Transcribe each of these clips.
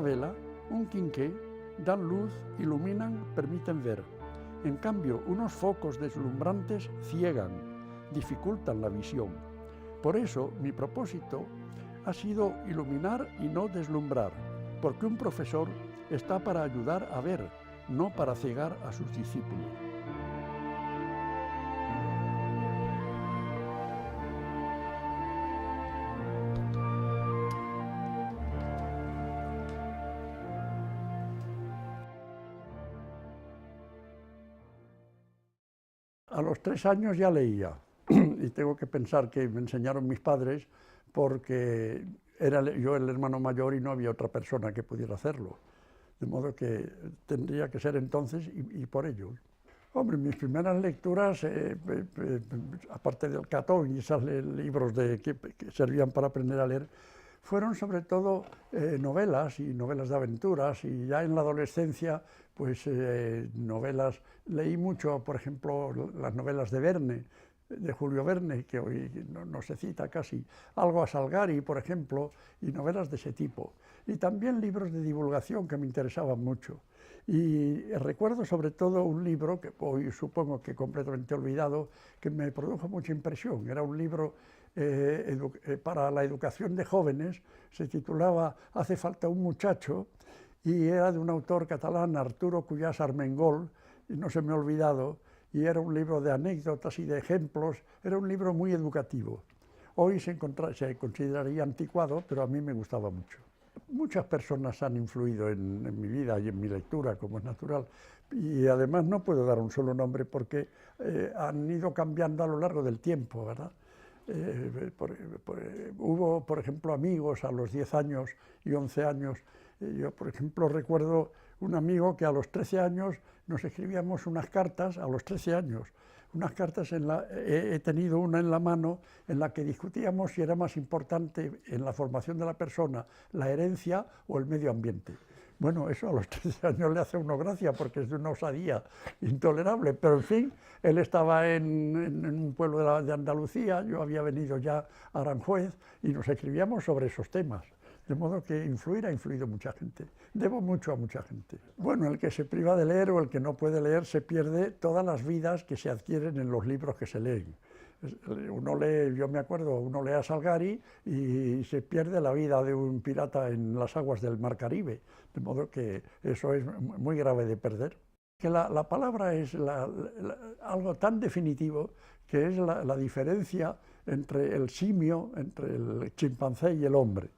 Una vela, un quinqué, dan luz, iluminan, permiten ver. En cambio, unos focos deslumbrantes ciegan, dificultan la visión. Por eso, mi propósito ha sido iluminar y no deslumbrar, porque un profesor está para ayudar a ver, no para cegar a sus discípulos. A los 3 años ya leía, y tengo que pensar que me enseñaron mis padres porque era yo el hermano mayor y no había otra persona que pudiera hacerlo. De modo que tendría que ser entonces y por ello. Hombre, mis primeras lecturas, aparte del Catón y esos libros que servían para aprender a leer, fueron sobre todo novelas y novelas de aventuras, y ya en la adolescencia, pues novelas, leí mucho, por ejemplo, las novelas de Verne, de Julio Verne, que hoy no se cita casi, algo a Salgari, por ejemplo, y novelas de ese tipo. Y también libros de divulgación que me interesaban mucho. Y recuerdo sobre todo un libro, que hoy supongo que completamente olvidado, que me produjo mucha impresión. Era un libro para la educación de jóvenes, se titulaba Hace falta un muchacho, y era de un autor catalán, Arturo Cuyàs Armengol, y no se me ha olvidado, y era un libro de anécdotas y de ejemplos, era un libro muy educativo. Hoy se consideraría anticuado, pero a mí me gustaba mucho. Muchas personas han influido en mi vida y en mi lectura, como es natural, y además no puedo dar un solo nombre porque han ido cambiando a lo largo del tiempo, ¿verdad? Hubo, por ejemplo, amigos a los 10 años y 11 años. Yo, por ejemplo, recuerdo un amigo que a los 13 años nos escribíamos unas cartas, a los 13 años, unas cartas, he tenido una en la mano en la que discutíamos si era más importante en la formación de la persona la herencia o el medio ambiente. Bueno, eso a los 13 años le hace a uno gracia porque es de una osadía intolerable, pero en fin, él estaba en un pueblo de Andalucía, yo había venido ya a Aranjuez y nos escribíamos sobre esos temas. De modo que influir ha influido mucha gente. Debo mucho a mucha gente. Bueno, el que se priva de leer o el que no puede leer se pierde todas las vidas que se adquieren en los libros que se leen. Uno lee, yo me acuerdo, uno lee a Salgari y se pierde la vida de un pirata en las aguas del Mar Caribe. De modo que eso es muy grave de perder. Que la palabra es algo tan definitivo que es la diferencia entre el simio, entre el chimpancé y el hombre,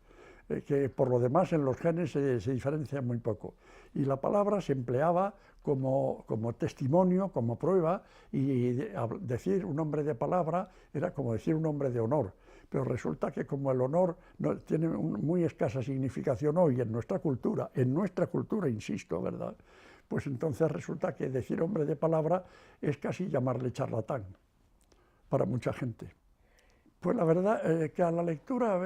que por lo demás en los genes se diferencia muy poco. Y la palabra se empleaba como testimonio, como prueba, y decir un hombre de palabra era como decir un hombre de honor. Pero resulta que como el honor tiene muy escasa significación hoy en nuestra cultura, insisto, ¿verdad? Pues entonces resulta que decir hombre de palabra es casi llamarle charlatán para mucha gente. Pues la verdad que a la lectura,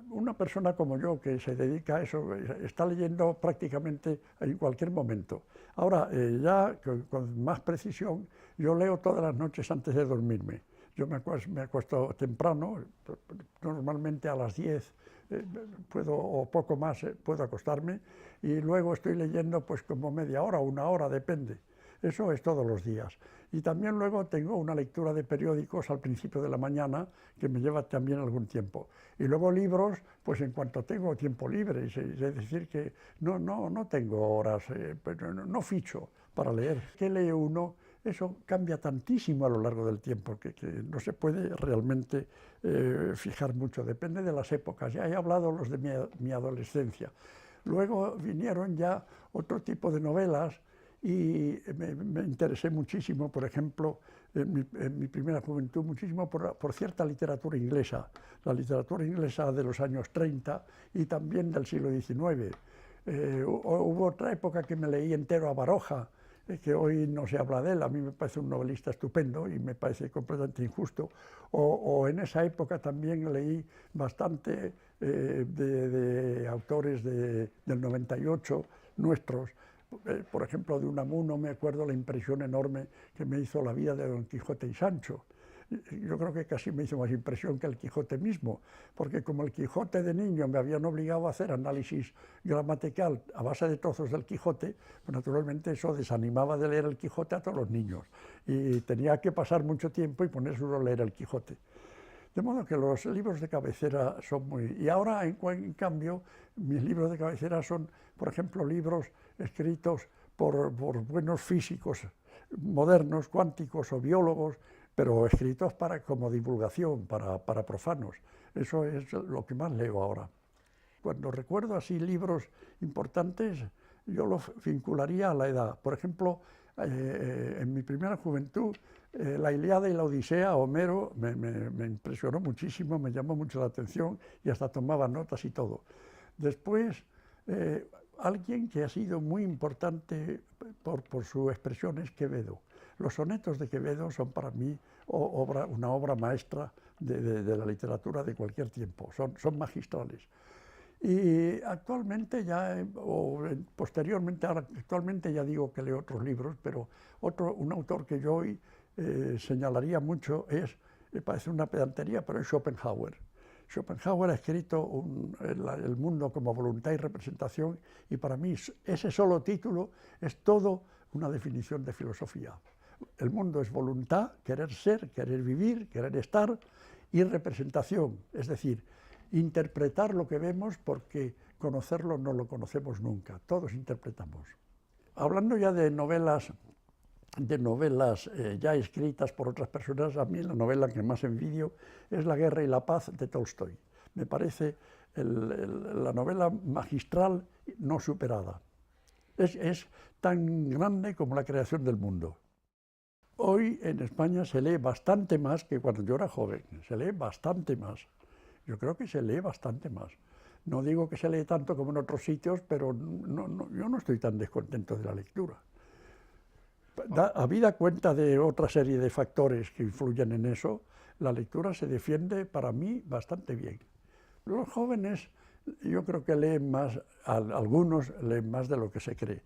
una persona como yo que se dedica a eso, está leyendo prácticamente en cualquier momento. Ahora, ya con más precisión, yo leo todas las noches antes de dormirme. Yo me acuesto temprano, normalmente a las 10 o poco más puedo acostarme, y luego estoy leyendo pues como media hora o una hora, depende. Eso es todos los días. Y también luego tengo una lectura de periódicos al principio de la mañana, que me lleva también algún tiempo. Y luego libros, pues en cuanto tengo tiempo libre, es decir, que no tengo horas, no ficho para leer. ¿Qué lee uno? Eso cambia tantísimo a lo largo del tiempo que no se puede realmente fijar mucho, depende de las épocas. Ya he hablado los de mi adolescencia. Luego vinieron ya otro tipo de novelas, y me interesé muchísimo, por ejemplo, en mi primera juventud, muchísimo por cierta literatura inglesa, la literatura inglesa de los años 30 y también del siglo XIX. Hubo otra época que me leí entero a Baroja, que hoy no se habla de él, a mí me parece un novelista estupendo y me parece completamente injusto. O en esa época también leí bastante de autores del 98 nuestros. Por ejemplo, de Unamuno me acuerdo la impresión enorme que me hizo la vida de Don Quijote y Sancho. yo creo que casi me hizo más impresión que el Quijote mismo, porque como el Quijote de niño me habían obligado a hacer análisis gramatical a base de trozos del Quijote, pues naturalmente eso desanimaba de leer el Quijote a todos los niños, y tenía que pasar mucho tiempo y ponerse uno a leer el Quijote. De modo que los libros de cabecera son muy... Y ahora, en cambio, mis libros de cabecera son, por ejemplo, libros escritos por buenos físicos modernos, cuánticos o biólogos, pero escritos como divulgación, para profanos. Eso es lo que más leo ahora. Cuando recuerdo así libros importantes, yo los vincularía a la edad. Por ejemplo, en mi primera juventud, la Ilíada y la Odisea, Homero, me impresionó muchísimo, me llamó mucho la atención y hasta tomaba notas y todo. Después, alguien que ha sido muy importante por su expresión es Quevedo. Los sonetos de Quevedo son para mí una obra maestra de la literatura de cualquier tiempo, son magistrales. Y actualmente actualmente ya digo que leo otros libros, pero un autor que yo hoy señalaría mucho me parece una pedantería, pero es Schopenhauer. Schopenhauer ha escrito El mundo como voluntad y representación, y para mí ese solo título es todo una definición de filosofía. El mundo es voluntad, querer ser, querer vivir, querer estar, y representación, es decir, interpretar lo que vemos, porque conocerlo no lo conocemos nunca, todos interpretamos. Hablando ya de novelas ya escritas por otras personas, a mí la novela que más envidio es La guerra y la paz de Tolstoy. Me parece la novela magistral no superada. Es tan grande como la creación del mundo. Hoy en España se lee bastante más que cuando yo era joven, se lee bastante más. Yo creo que se lee bastante más. No digo que se lee tanto como en otros sitios, pero yo no estoy tan descontento de la lectura. Habida cuenta de otra serie de factores que influyen en eso, la lectura se defiende para mí bastante bien. Los jóvenes, yo creo que leen más, algunos leen más de lo que se cree.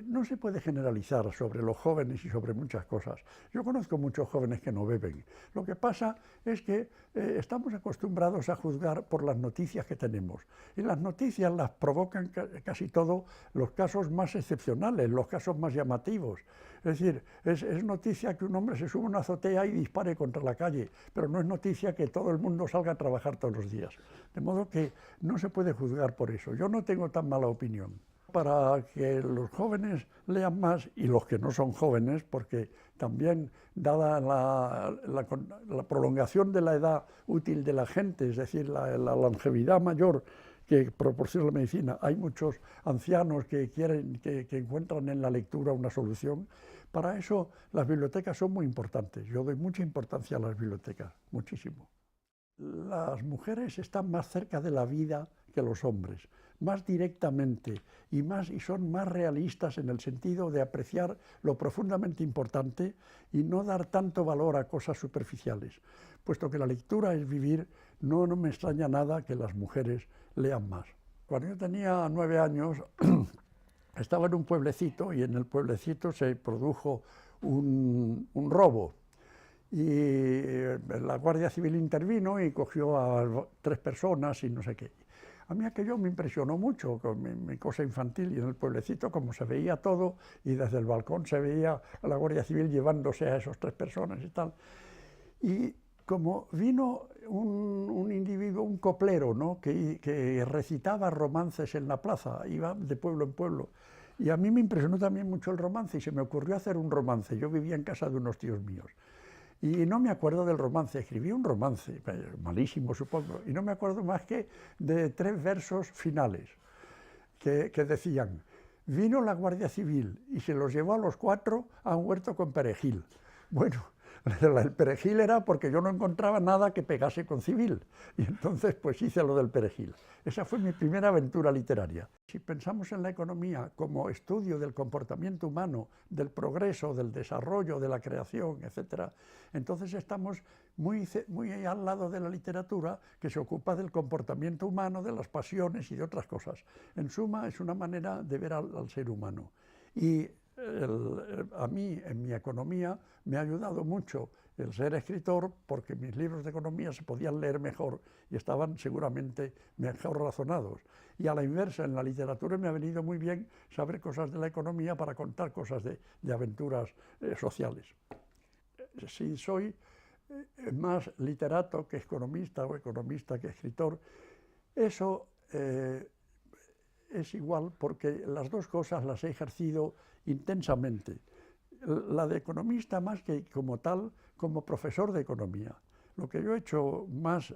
No se puede generalizar sobre los jóvenes y sobre muchas cosas. Yo conozco muchos jóvenes que no beben. Lo que pasa es que estamos acostumbrados a juzgar por las noticias que tenemos. Y las noticias las provocan casi todo los casos más excepcionales, los casos más llamativos. Es decir, es noticia que un hombre se suba a una azotea y dispare contra la calle, pero no es noticia que todo el mundo salga a trabajar todos los días. De modo que no se puede juzgar por eso. Yo no tengo tan mala opinión. Para que los jóvenes lean más, y los que no son jóvenes, porque también, dada la prolongación de la edad útil de la gente, es decir, la longevidad mayor que proporciona la medicina, hay muchos ancianos que encuentran en la lectura una solución. Para eso las bibliotecas son muy importantes. Yo doy mucha importancia a las bibliotecas, muchísimo. Las mujeres están más cerca de la vida que los hombres, más directamente, y son más realistas en el sentido de apreciar lo profundamente importante y no dar tanto valor a cosas superficiales. Puesto que la lectura es vivir, no me extraña nada que las mujeres lean más. Cuando yo tenía 9 años, estaba en un pueblecito, y en el pueblecito se produjo un robo. Y la Guardia Civil intervino y cogió a 3 personas y no sé qué. A mí aquello me impresionó mucho, con mi cosa infantil, y en el pueblecito, como se veía todo, y desde el balcón se veía a la Guardia Civil llevándose a esos 3 personas y tal. Y como vino un individuo, un coplero, ¿no?, que recitaba romances en la plaza, iba de pueblo en pueblo, y a mí me impresionó también mucho el romance, y se me ocurrió hacer un romance. Yo vivía en casa de unos tíos míos. Y no me acuerdo del romance, escribí un romance, malísimo supongo, y no me acuerdo más que de 3 versos finales, que decían: vino la Guardia Civil y se los llevó a los 4 a un huerto con perejil. Bueno, el perejil era porque yo no encontraba nada que pegase con civil, y entonces pues hice lo del perejil. Esa fue mi primera aventura literaria. Si pensamos en la economía como estudio del comportamiento humano, del progreso, del desarrollo, de la creación, etc., entonces estamos muy al lado de la literatura, que se ocupa del comportamiento humano, de las pasiones y de otras cosas. En suma, es una manera de ver al ser humano. Y a mí, en mi economía, me ha ayudado mucho el ser escritor, porque mis libros de economía se podían leer mejor y estaban seguramente mejor razonados. Y a la inversa, en la literatura me ha venido muy bien saber cosas de la economía para contar cosas de aventuras sociales. Si soy más literato que economista o economista que escritor, eso es igual, porque las dos cosas las he ejercido intensamente. La de economista más que como tal, como profesor de economía. Lo que yo he hecho más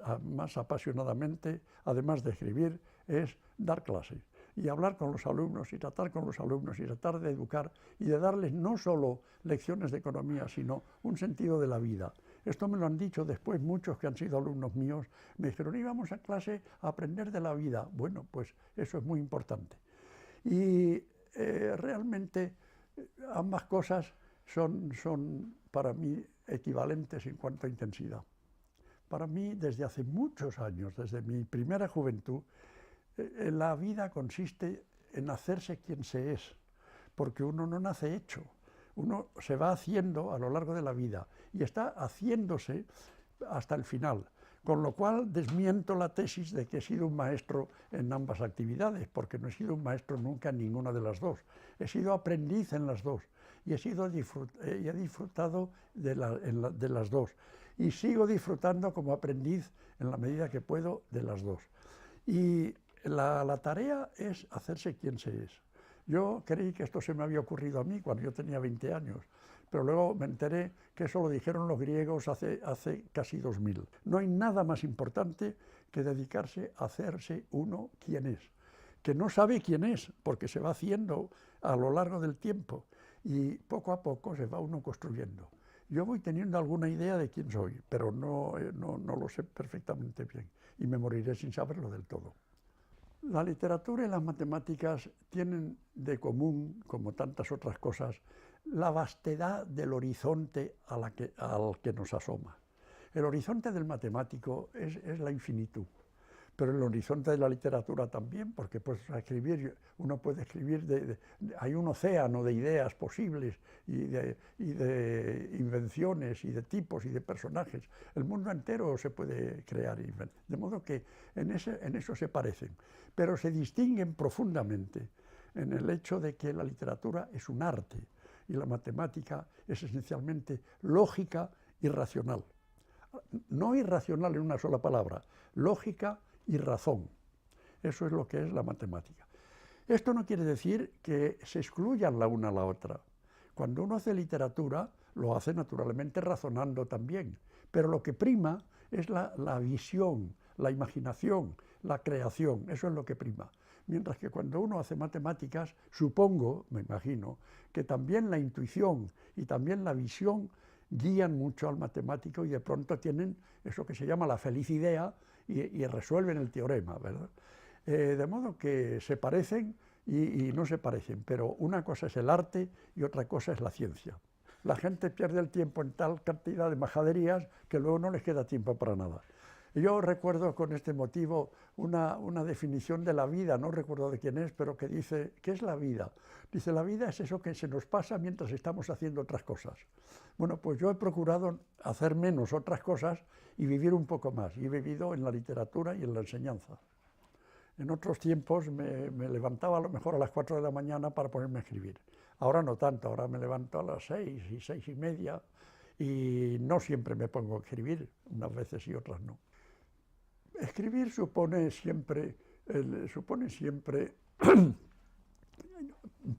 apasionadamente, además de escribir, es dar clases y hablar con los alumnos y tratar con los alumnos y tratar de educar y de darles no solo lecciones de economía, sino un sentido de la vida. Esto me lo han dicho después muchos que han sido alumnos míos. Me dijeron, íbamos a clase a aprender de la vida. Bueno, pues eso es muy importante. Y realmente ambas cosas son para mí equivalentes en cuanto a intensidad. Para mí, desde hace muchos años, desde mi primera juventud, la vida consiste en hacerse quien se es, porque uno no nace hecho, uno se va haciendo a lo largo de la vida y está haciéndose hasta el final, con lo cual desmiento la tesis de que he sido un maestro en ambas actividades, porque no he sido un maestro nunca en ninguna de las dos, he sido aprendiz en las dos y he disfrutado de las dos y sigo disfrutando como aprendiz en la medida que puedo de las dos. Y la tarea es hacerse quien se es. Yo creí que esto se me había ocurrido a mí cuando yo tenía 20 años, pero luego me enteré que eso lo dijeron los griegos hace casi 2000. No hay nada más importante que dedicarse a hacerse uno quien es, que no sabe quién es, porque se va haciendo a lo largo del tiempo y poco a poco se va uno construyendo. Yo voy teniendo alguna idea de quién soy, pero no lo sé perfectamente bien y me moriré sin saberlo del todo. La literatura y las matemáticas tienen de común, como tantas otras cosas, la vastedad del horizonte al que nos asoma. El horizonte del matemático es la infinitud, pero el horizonte de la literatura también, porque pues, uno puede escribir, hay un océano de ideas posibles y de invenciones y de tipos y de personajes. El mundo entero se puede crear, de modo que en eso se parecen, pero se distinguen profundamente en el hecho de que la literatura es un arte y la matemática es esencialmente lógica y racional. No irracional en una sola palabra, lógica y razón. Eso es lo que es la matemática. Esto no quiere decir que se excluyan la una a la otra. Cuando uno hace literatura, lo hace naturalmente razonando también, pero lo que prima es la visión, la imaginación, la creación, eso es lo que prima. Mientras que cuando uno hace matemáticas, supongo, me imagino, que también la intuición y también la visión guían mucho al matemático y de pronto tienen eso que se llama la feliz idea y resuelven el teorema, ¿verdad? De modo que se parecen y no se parecen, pero una cosa es el arte y otra cosa es la ciencia. La gente pierde el tiempo en tal cantidad de majaderías que luego no les queda tiempo para nada. Yo recuerdo con este motivo una definición de la vida, no recuerdo de quién es, pero que dice, ¿qué es la vida? Dice, la vida es eso que se nos pasa mientras estamos haciendo otras cosas. Bueno, pues yo he procurado hacer menos otras cosas y vivir un poco más, y he vivido en la literatura y en la enseñanza. En otros tiempos me levantaba a lo mejor a las 4 de la mañana para ponerme a escribir. Ahora no tanto, ahora me levanto a las 6 y 6:30 y no siempre me pongo a escribir, unas veces y otras no. Escribir supone siempre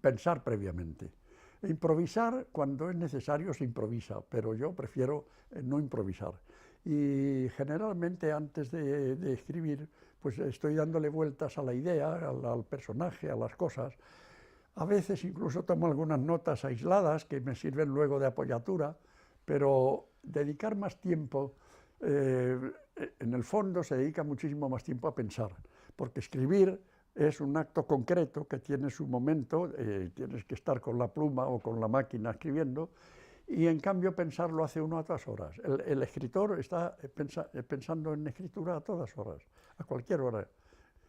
pensar previamente. Improvisar, cuando es necesario, se improvisa, pero yo prefiero no improvisar. Y generalmente antes de escribir, pues estoy dándole vueltas a la idea, al personaje, a las cosas. A veces incluso tomo algunas notas aisladas que me sirven luego de apoyatura, pero dedicar más tiempo, en el fondo se dedica muchísimo más tiempo a pensar, porque escribir es un acto concreto que tiene su momento, tienes que estar con la pluma o con la máquina escribiendo, y en cambio pensar lo hace uno a todas horas. El escritor está pensando en escritura a todas horas, a cualquier hora.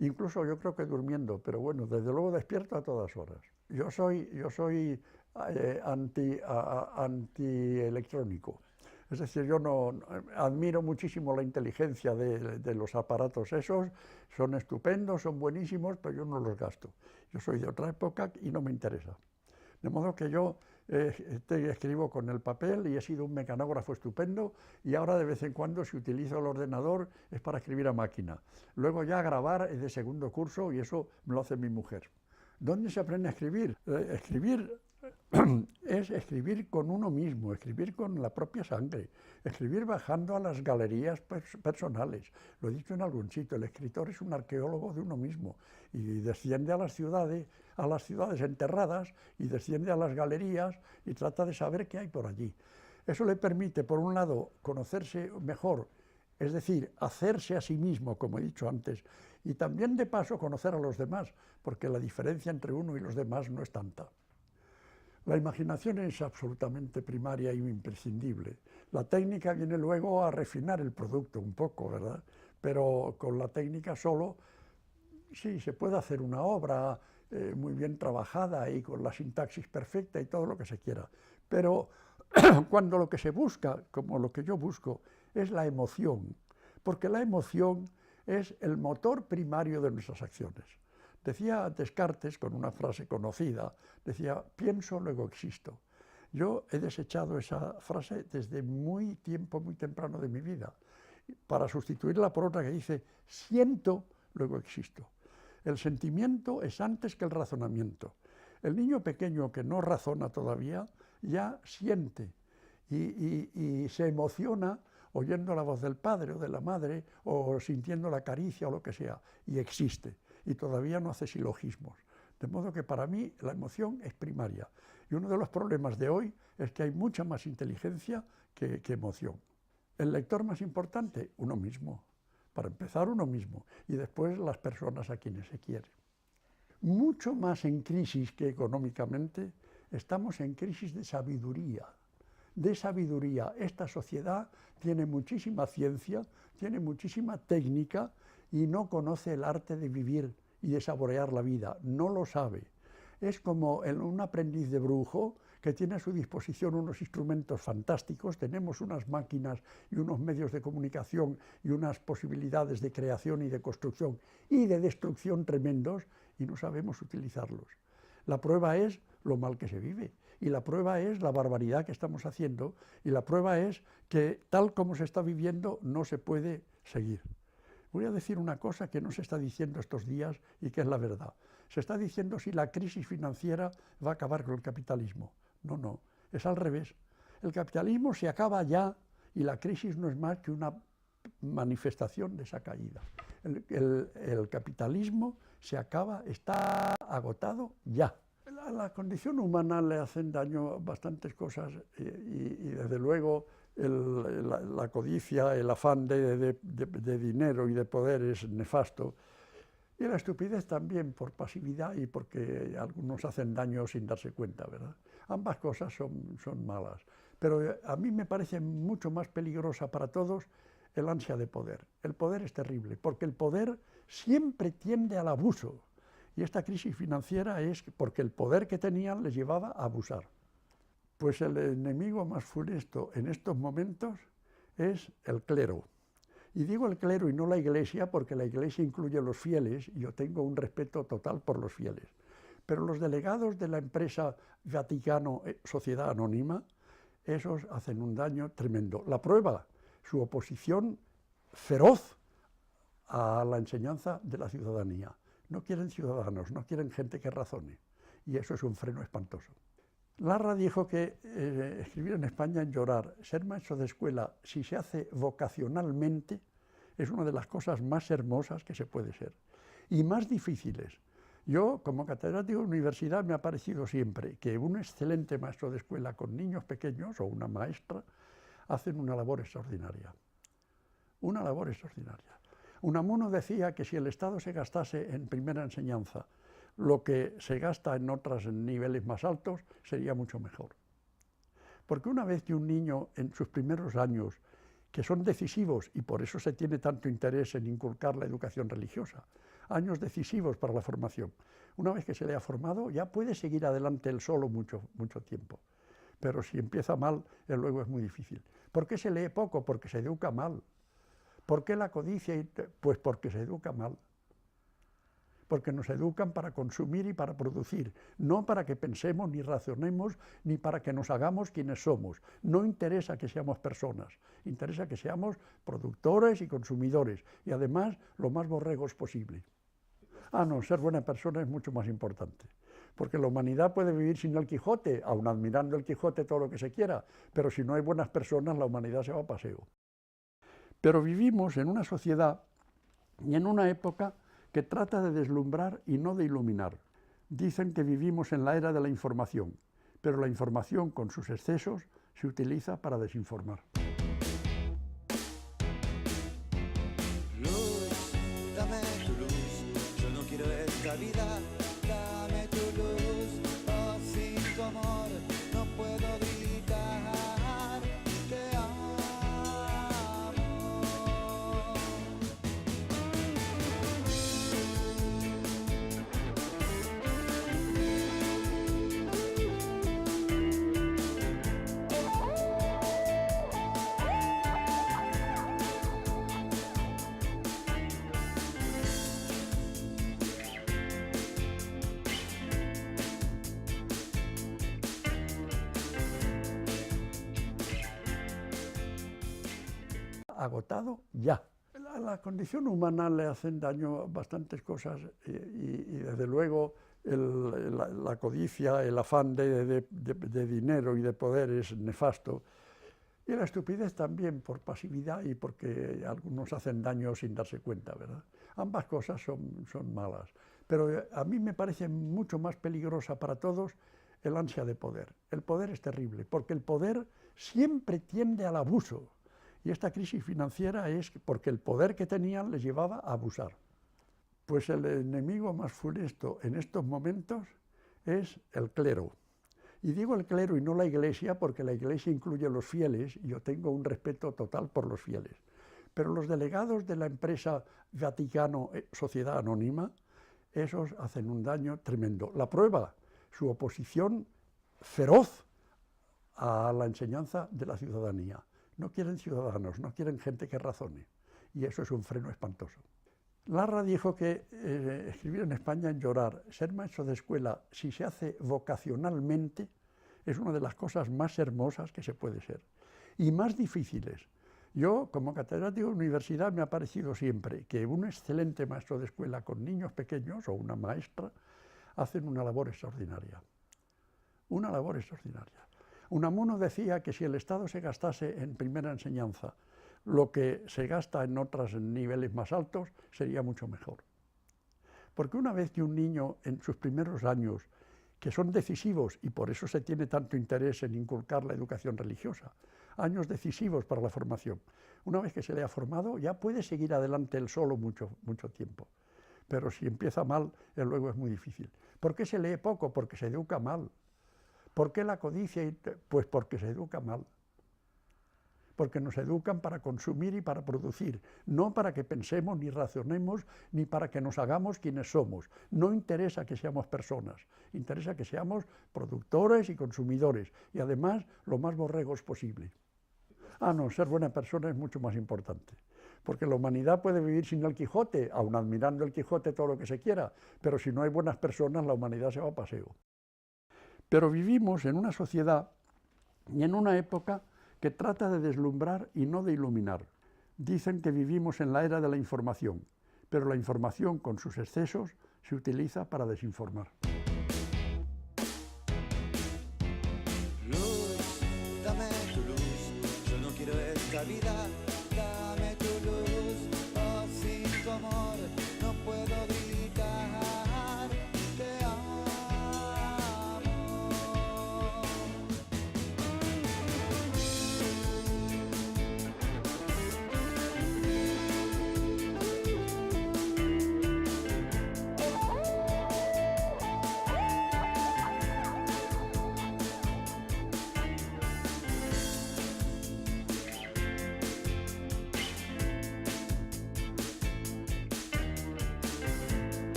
Incluso yo creo que durmiendo, pero bueno, desde luego despierto a todas horas. Yo soy antielectrónico. Es decir, yo admiro muchísimo la inteligencia de los aparatos esos, son estupendos, son buenísimos, pero yo no los gasto. Yo soy de otra época y no me interesa. De modo que yo escribo con el papel y he sido un mecanógrafo estupendo, y ahora de vez en cuando, si utilizo el ordenador, es para escribir a máquina. Luego ya grabar es de segundo curso y eso me lo hace mi mujer. ¿Dónde se aprende a escribir? Escribir es escribir con uno mismo, escribir con la propia sangre, escribir bajando a las galerías personales. Lo he dicho en algún sitio, el escritor es un arqueólogo de uno mismo y desciende a las ciudades enterradas, y desciende a las galerías y trata de saber qué hay por allí. Eso le permite, por un lado, conocerse mejor, es decir, hacerse a sí mismo, como he dicho antes, y también de paso conocer a los demás, porque la diferencia entre uno y los demás no es tanta. La imaginación es absolutamente primaria y imprescindible. La técnica viene luego a refinar el producto un poco, ¿verdad? Pero con la técnica solo, sí, se puede hacer una obra muy bien trabajada y con la sintaxis perfecta y todo lo que se quiera. Pero cuando lo que se busca, como lo que yo busco, es la emoción, porque la emoción es el motor primario de nuestras acciones. Decía Descartes, con una frase conocida, decía, pienso, luego existo. Yo he desechado esa frase desde muy temprano de mi vida, para sustituirla por otra que dice, siento, luego existo. El sentimiento es antes que el razonamiento. El niño pequeño que no razona todavía, ya siente y se emociona oyendo la voz del padre o de la madre, o sintiendo la caricia o lo que sea, y existe. Y todavía no hace silogismos. De modo que para mí la emoción es primaria. Y uno de los problemas de hoy es que hay mucha más inteligencia que emoción. El lector más importante, uno mismo. Para empezar, uno mismo. Y después las personas a quienes se quiere. Mucho más en crisis que económicamente, estamos en crisis de sabiduría. Esta sociedad tiene muchísima ciencia, tiene muchísima técnica y no conoce el arte de vivir y de saborear la vida, no lo sabe. Es como un aprendiz de brujo que tiene a su disposición unos instrumentos fantásticos, tenemos unas máquinas y unos medios de comunicación y unas posibilidades de creación y de construcción y de destrucción tremendos, y no sabemos utilizarlos. La prueba es lo mal que se vive, y la prueba es la barbaridad que estamos haciendo, y la prueba es que tal como se está viviendo no se puede seguir. Voy a decir una cosa que no se está diciendo estos días y que es la verdad. Se está diciendo si la crisis financiera va a acabar con el capitalismo. No, no, es al revés. El capitalismo se acaba ya y la crisis no es más que una manifestación de esa caída. El capitalismo se acaba, está agotado ya. A la condición humana le hacen daño bastantes cosas y desde luego la codicia, el afán de dinero y de poder es nefasto, y la estupidez también por pasividad y porque algunos hacen daño sin darse cuenta, ¿verdad? Ambas cosas son malas, pero a mí me parece mucho más peligrosa para todos el ansia de poder. El poder es terrible, porque el poder siempre tiende al abuso, y esta crisis financiera es porque el poder que tenían les llevaba a abusar. Pues el enemigo más funesto en estos momentos es el clero. Y digo el clero y no la Iglesia, porque la Iglesia incluye a los fieles, y yo tengo un respeto total por los fieles. Pero los delegados de la empresa Vaticano Sociedad Anónima, esos hacen un daño tremendo. La prueba, su oposición feroz a la enseñanza de la ciudadanía. No quieren ciudadanos, no quieren gente que razone. Y eso es un freno espantoso. Larra dijo que escribir en España es llorar. Ser maestro de escuela, si se hace vocacionalmente, es una de las cosas más hermosas que se puede ser. Y más difíciles. Yo, como catedrático de universidad, me ha parecido siempre que un excelente maestro de escuela con niños pequeños, o una maestra, hacen una labor extraordinaria. Una labor extraordinaria. Unamuno decía que si el Estado se gastase en primera enseñanza lo que se gasta en otros niveles más altos, sería mucho mejor. Porque una vez que un niño en sus primeros años, que son decisivos, y por eso se tiene tanto interés en inculcar la educación religiosa, años decisivos para la formación, Una vez que se le ha formado, ya puede seguir adelante él solo mucho tiempo. Pero si empieza mal, luego es muy difícil. ¿Por qué se lee poco? Porque se educa mal. ¿Por qué la codicia? Pues porque se educa mal. Porque nos educan para consumir y para producir, no para que pensemos ni razonemos, ni para que nos hagamos quienes somos. No interesa que seamos personas, interesa que seamos productores y consumidores, y además lo más borregos posible. No, ser buena persona es mucho más importante, porque la humanidad puede vivir sin el Quijote, aun admirando el Quijote todo lo que se quiera, pero si no hay buenas personas, la humanidad se va a paseo. Pero vivimos en una sociedad y en una época que trata de deslumbrar y no de iluminar. Dicen que vivimos en la era de la información, pero la información con sus excesos se utiliza para desinformar. Luz, dame tu luz, yo no quiero esta vida, dame tu luz, oh, sin tu amor no puedo gritar, te amo. Agotado ya. A la condición humana le hacen daño bastantes cosas y desde luego la codicia, el afán de dinero y de poder es nefasto, y la estupidez también por pasividad y porque algunos hacen daño sin darse cuenta, ¿verdad? Ambas cosas son malas, pero a mí me parece mucho más peligrosa para todos el ansia de poder. El poder es terrible, porque el poder siempre tiende al abuso. Y esta crisis financiera es porque el poder que tenían les llevaba a abusar. Pues el enemigo más funesto en estos momentos es el clero. Y digo el clero y no la Iglesia, porque la Iglesia incluye a los fieles, y yo tengo un respeto total por los fieles. Pero los delegados de la empresa Vaticano Sociedad Anónima, esos hacen un daño tremendo. La prueba, su oposición feroz a la enseñanza de la ciudadanía. No quieren ciudadanos, no quieren gente que razone, y eso es un freno espantoso. Larra dijo que escribir en España es llorar. Ser maestro de escuela, si se hace vocacionalmente, es una de las cosas más hermosas que se puede ser, y más difíciles. Yo, como catedrático de universidad, me ha parecido siempre que un excelente maestro de escuela con niños pequeños, o una maestra, hacen una labor extraordinaria. Una labor extraordinaria. Unamuno decía que si el Estado se gastase en primera enseñanza lo que se gasta en otros niveles más altos, sería mucho mejor. Porque una vez que un niño en sus primeros años, que son decisivos, y por eso se tiene tanto interés en inculcar la educación religiosa, años decisivos para la formación, una vez que se le ha formado, ya puede seguir adelante él solo mucho tiempo. Pero si empieza mal, luego es muy difícil. ¿Por qué se lee poco? Porque se educa mal. ¿Por qué la codicia? Pues porque se educa mal. Porque nos educan para consumir y para producir, no para que pensemos ni razonemos, ni para que nos hagamos quienes somos. No interesa que seamos personas, interesa que seamos productores y consumidores, y además lo más borregos posible. No, ser buena persona es mucho más importante, porque la humanidad puede vivir sin el Quijote, aun admirando el Quijote todo lo que se quiera, pero si no hay buenas personas, la humanidad se va a paseo. Pero vivimos en una sociedad y en una época que trata de deslumbrar y no de iluminar. Dicen que vivimos en la era de la información, pero la información con sus excesos se utiliza para desinformar. Luz, dame tu luz, yo no quiero esta vida,